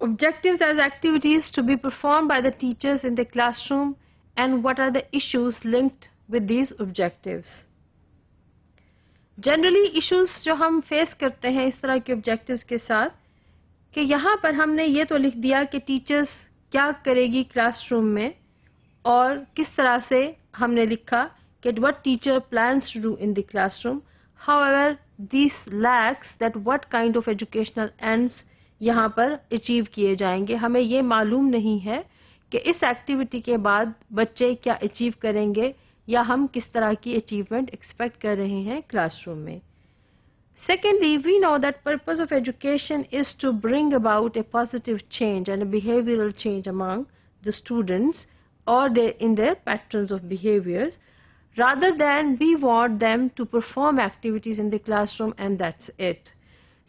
Objectives as activities to be performed by the teachers in the classroom and what are the issues linked with these objectives. Generally issues जो हम face करते हैं इस तरह के objectives के साथ कि यहाँ पर हमने ये तो लिख दिया कि टीचर्स क्या करेगी क्लासरूम में और किस तरह से हमने लिखा कि what teacher plans to do in the classroom. However, this lacks that what kind of educational ends यहाँ पर अचीव किए जाएंगे. हमें ये मालूम नहीं है कि इस एक्टिविटी के बाद बच्चे क्या अचीव करेंगे या हम किस तरह की अचीवमेंट एक्सपेक्ट कर रहे हैं क्लासरूम में. Secondly, we know that purpose of education is to bring about a positive change and a behavioral change among the students or in their patterns of behaviors, rather than we want them to perform activities in the classroom and that's it.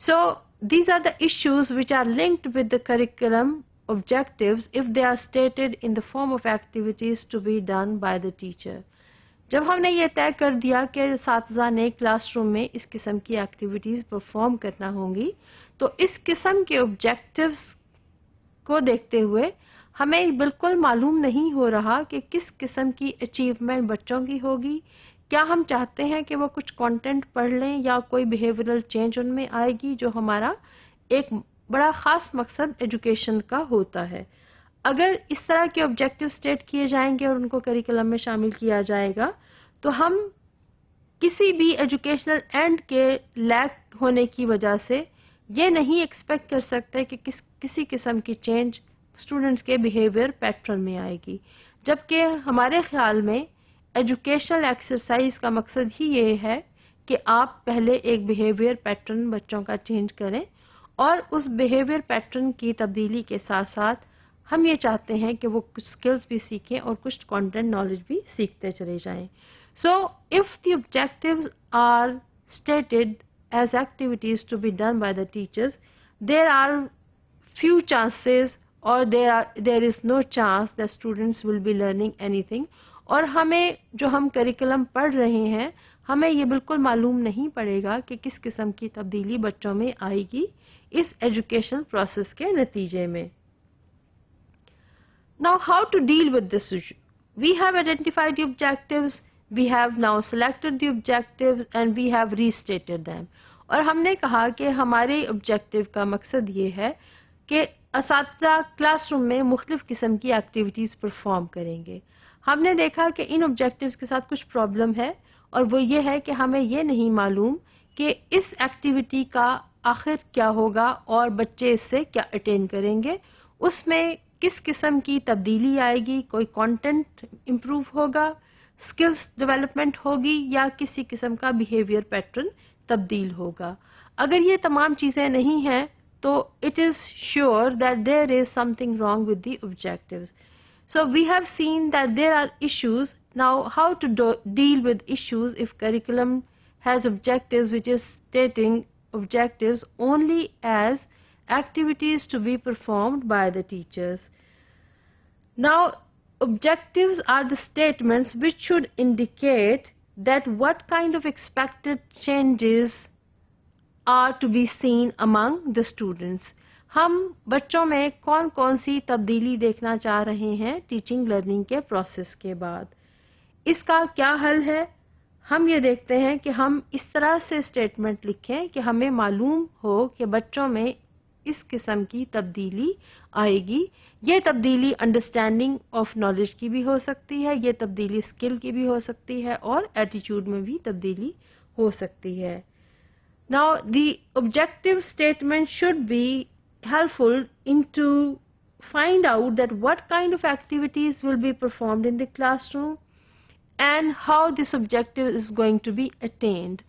So these are the issues which are linked with the curriculum objectives if they are stated in the form of activities to be done by the teacher. जब हमने ये तय कर दिया कि असातिज़ा ने classroom में इस किस्म की एक्टिविटीज़ परफॉर्म करना होंगी, तो इस किस्म के ऑब्जेक्टिव्स को देखते हुए हमें बिल्कुल मालूम नहीं हो रहा कि किस किस्म की अचीवमेंट बच्चों की होगी. क्या हम चाहते हैं कि वो कुछ कंटेंट पढ़ लें या कोई बिहेवियरल चेंज उनमें आएगी जो हमारा एक बड़ा ख़ास मकसद एजुकेशन का होता है. अगर इस तरह के ऑब्जेक्टिव स्टेट किए जाएंगे और उनको करिकुलम में शामिल किया जाएगा तो हम किसी भी एजुकेशनल एंड के लैक होने की वजह से ये नहीं एक्सपेक्ट कर सकते कि किसी किस्म की चेंज स्टूडेंट्स के बिहेवियर पैटर्न में आएगी. जबकि हमारे ख्याल में एजुकेशनल एक्सरसाइज का मकसद ही ये है कि आप पहले एक बिहेवियर पैटर्न बच्चों का चेंज करें और उस बिहेवियर पैटर्न की तब्दीली के साथ साथ हम ये चाहते हैं कि वो कुछ स्किल्स भी सीखें और कुछ कंटेंट नॉलेज भी सीखते चले जाएं. So if the objectives are stated as activities to be done by the teachers, there are few chances or there is no chance that students will be learning anything. और हमें जो हम curriculum पढ़ रहे हैं हमें ये बिल्कुल मालूम नहीं पड़ेगा कि किस किस्म की तब्दीली बच्चों में आएगी इस एजुकेशन प्रोसेस के नतीजे में. Now, how to deal with this issue? We have identified the objectives, we have now selected the objectives and we have restated them. और हमने कहा कि हमारे ऑब्जेक्टिव का मकसद ये है कि असातिज़ा क्लासरूम में मुख्तलिफ किस्म की एक्टिविटीज़ परफॉर्म करेंगे. हमने देखा कि इन ऑब्जेक्टिव्स के साथ कुछ प्रॉब्लम है और वो ये है कि हमें ये नहीं मालूम कि इस एक्टिविटी का आखिर क्या होगा और बच्चे इससे क्या अटेन करेंगे, उसमें किस किस्म की तब्दीली आएगी, कोई कंटेंट इम्प्रूव होगा, स्किल्स डेवलपमेंट होगी या किसी किस्म का बिहेवियर पैटर्न तब्दील होगा. अगर ये तमाम चीज़ें नहीं हैं तो it is sure that there is something wrong with the objectives. So we have seen that there are issues. Now how to deal with issues if curriculum has objectives which is stating objectives only as activities to be performed by the teachers. Now objectives are the statements which should indicate that what kind of expected changes are to be seen among the students. हम बच्चों में कौन कौन सी तब्दीली देखना चाह रहे हैं टीचिंग लर्निंग के प्रोसेस के बाद. इसका क्या हल है? हम ये देखते हैं कि हम इस तरह से स्टेटमेंट लिखें कि हमें मालूम हो कि बच्चों में इस किस्म की तब्दीली आएगी. ये तब्दीली अंडरस्टैंडिंग ऑफ नॉलेज की भी हो सकती है, ये तब्दीली स्किल की भी हो सकती है और एटीट्यूड में भी तब्दीली हो सकती है. Now the objective statement should be helpful into find out that what kind of activities will be performed in the classroom and how this objective is going to be attained.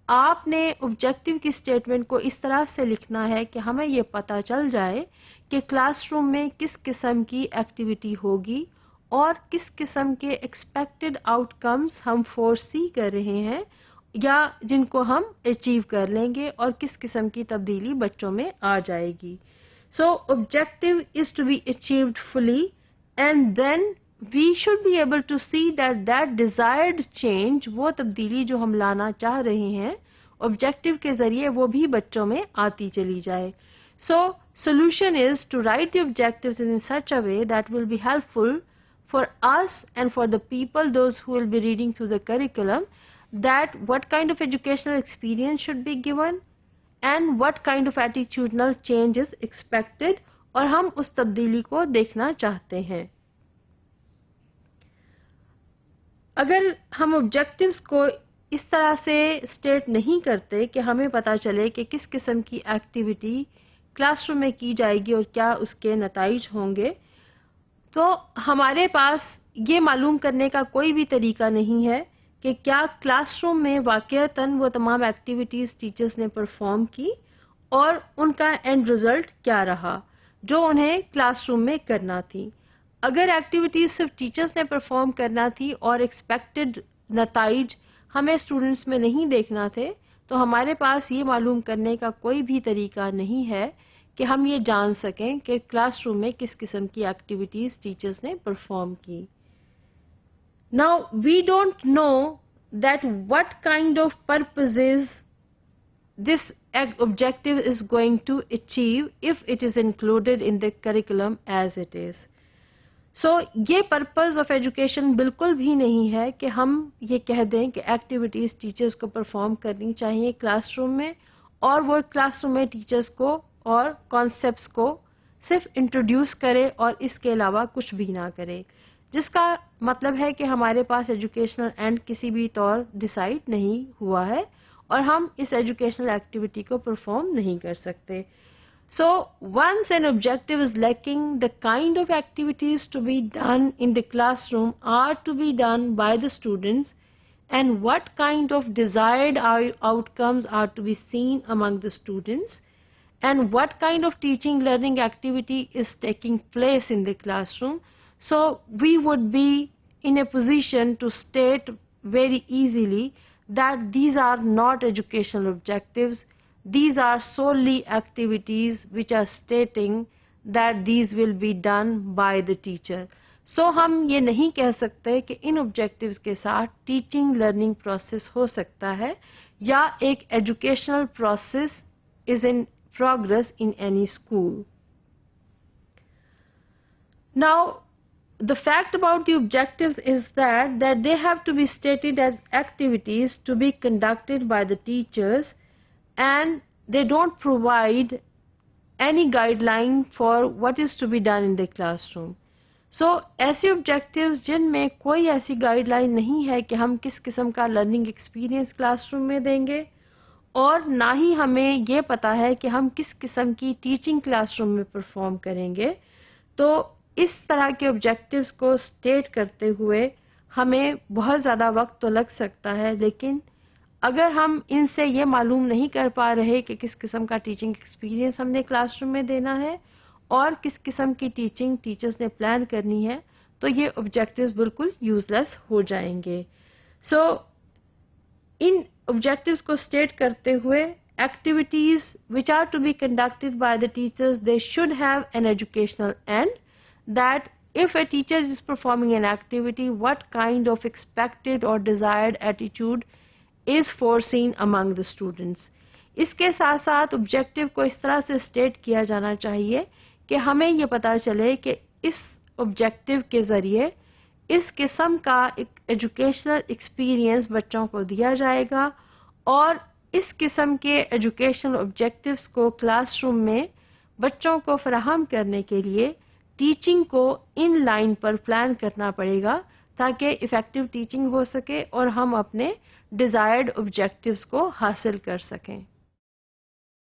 आपने objective की statement को इस तरह से लिखना है कि हमें ये पता चल जाए कि क्लासरूम में किस किस्म की एक्टिविटी होगी और किस किस्म के एक्सपेक्टेड आउटकम्स हम फोरसी कर रहे हैं या जिनको हम अचीव कर लेंगे और किस किस्म की तब्दीली बच्चों में आ जाएगी. So objective is to be achieved fully and then we should be able to see that desired change, वो तब्दीली जो हम लाना चाह रहे हैं ऑब्जेक्टिव के जरिए वो भी बच्चों में आती चली जाए. So solution is to write the objectives in such a way that will be helpful for us and for the people, those who will be reading through the curriculum, that what kind of educational experience should be given and what kind of attitudinal change is expected, और हम उस तब्दीली को देखना चाहते हैं. अगर हम ऑब्जेक्टिव्स को इस तरह से स्टेट नहीं करते कि हमें पता चले कि किस किस्म की एक्टिविटी क्लासरूम में की जाएगी और क्या उसके नताइज होंगे, तो हमारे पास ये मालूम करने का कोई भी तरीका नहीं है कि क्या क्लासरूम में वाकईतन वो तमाम एक्टिविटीज़ टीचर्स ने परफॉर्म की और उनका एंड रिज़ल्ट क्या रहा जो उन्हें क्लासरूम में करना थी. अगर एक्टिविटीज़ सिर्फ टीचर्स ने परफॉर्म करना थी और एक्सपेक्टेड नताइज हमें स्टूडेंट्स में नहीं देखना थे, तो हमारे पास ये मालूम करने का कोई भी तरीका नहीं है कि हम ये जान सकें कि क्लासरूम में किस किस्म की एक्टिविटीज़ टीचर्स ने परफॉर्म की. Now we don't know that what kind of purposes this objective is going to achieve if it is included in the curriculum as it is. So ये पर्पस ऑफ एजुकेशन बिल्कुल भी नहीं है कि हम ये कह दें कि एक्टिविटीज़ टीचर्स को परफॉर्म करनी चाहिए क्लासरूम में और वो क्लासरूम में टीचर्स को और कॉन्सेप्ट्स को सिर्फ इंट्रोड्यूस करे और इसके अलावा कुछ भी ना करे, जिसका मतलब है कि हमारे पास एजुकेशनल एंड किसी भी तौर डिसाइड नहीं हुआ है और हम इस एजुकेशनल एक्टिविटी को परफॉर्म नहीं कर सकते. So once an objective is lacking, the kind of activities to be done in the classroom are to be done by the students, and what kind of desired outcomes are to be seen among the students, and what kind of teaching learning activity is taking place in the classroom. So we would be in a position to state very easily that these are not educational objectives. These are solely activities which are stating that these will be done by the teacher. So हम ये नहीं कह सकते कि इन objectives के साथ teaching learning process हो सकता है या एक educational process is in progress in any school. Now the fact about the objectives is that they have to be stated as activities to be conducted by the teachers, and they don't provide any guideline for what is to be done in the classroom. So ऐसे objectives जिनमें कोई ऐसी guideline नहीं है कि हम किस किस्म का learning experience classroom में देंगे और ना ही हमें ये पता है कि हम किस किस्म की teaching classroom में perform करेंगे, तो इस तरह के ऑब्जेक्टिव्स को स्टेट करते हुए हमें बहुत ज़्यादा वक्त तो लग सकता है, लेकिन अगर हम इनसे ये मालूम नहीं कर पा रहे कि किस किस्म का टीचिंग एक्सपीरियंस हमने क्लासरूम में देना है और किस किस्म की टीचिंग टीचर्स ने प्लान करनी है, तो ये ऑब्जेक्टिव्स बिल्कुल यूजलेस हो जाएंगे. सो इन ऑब्जेक्टिव्स को स्टेट करते हुए activities which are to be conducted by the teachers, they should have an educational end. That if a teacher is performing an activity, what kind of expected or desired attitude is foreseen among the students. इसके साथ साथ objective को इस तरह से state किया जाना चाहिए कि हमें ये पता चले कि इस ऑब्जेक्टिव के ज़रिए इस किस्म का एक एजुकेशनल एक्सपीरियंस बच्चों को दिया जाएगा और इस किस्म के एजुकेशनल ऑब्जेक्टिव्स को क्लासरूम में बच्चों को फराहम करने के लिए टीचिंग को इन लाइन पर प्लान करना पड़ेगा ताकि इफ़ेक्टिव टीचिंग हो सके और हम अपने डिज़ायर्ड ऑब्जेक्टिव्स को हासिल कर सकें.